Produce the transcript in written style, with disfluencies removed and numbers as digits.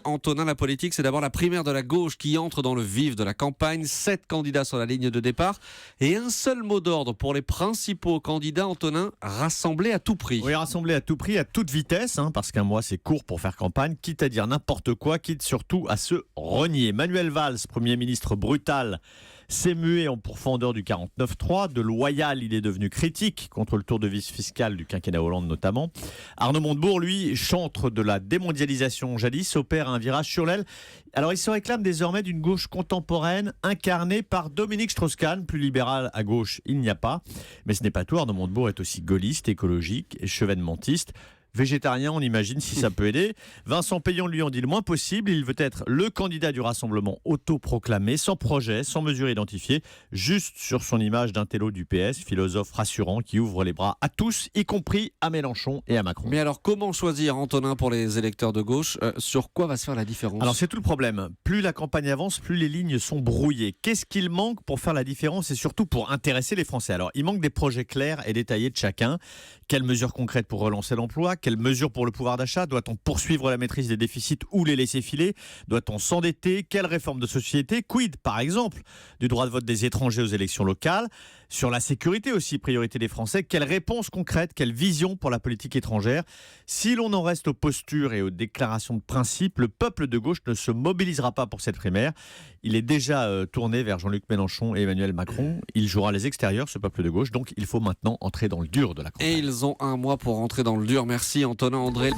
Antonin, la politique, c'est d'abord la primaire de la gauche qui entre dans le vif de la campagne. 7 candidats sur la ligne de départ et un seul mot d'ordre pour les principaux candidats. Antonin, rassembler à tout prix. Oui, rassembler à tout prix, à toute vitesse, parce qu'un mois c'est court pour faire campagne, quitte à dire n'importe quoi, quitte surtout à se renier. Manuel Valls, Premier ministre brutal, s'est mué en pourfendeur du 49-3. De loyal, il est devenu critique contre le tour de vis fiscal du quinquennat Hollande notamment. Arnaud Montebourg, lui, chantre de la démondialisation jadis, opère un virage sur l'aile. Alors il se réclame désormais d'une gauche contemporaine incarnée par Dominique Strauss-Kahn, plus libéral à gauche, il n'y a pas. Mais ce n'est pas tout, Arnaud Montebourg est aussi gaulliste, écologique, chevènementiste. Végétarien, on imagine si ça peut aider. Vincent Peillon lui en dit le moins possible. Il veut être le candidat du Rassemblement autoproclamé, sans projet, sans mesure identifiée, juste sur son image d'un télo du PS, philosophe rassurant qui ouvre les bras à tous, y compris à Mélenchon et à Macron. Mais alors, comment choisir, Antonin, pour les électeurs de gauche sur quoi va se faire la différence? Alors c'est tout le problème. Plus la campagne avance, plus les lignes sont brouillées. Qu'est-ce qu'il manque pour faire la différence et surtout pour intéresser les Français? Alors il manque des projets clairs et détaillés de chacun. Quelles mesures concrètes pour relancer l'emploi? Quelles mesures pour le pouvoir d'achat? Doit-on poursuivre la maîtrise des déficits ou les laisser filer? Doit-on s'endetter? Quelle réforme de société? Quid, par exemple, du droit de vote des étrangers aux élections locales? Sur la sécurité aussi, priorité des Français. Quelle réponse concrète? Quelle vision pour la politique étrangère? Si l'on en reste aux postures et aux déclarations de principe, le peuple de gauche ne se mobilisera pas pour cette primaire. Il est déjà tourné vers Jean-Luc Mélenchon et Emmanuel Macron. Il jouera les extérieurs, ce peuple de gauche. Donc il faut maintenant entrer dans le dur de la campagne. Et ils ont un mois pour rentrer dans le dur. Merci Antonin André.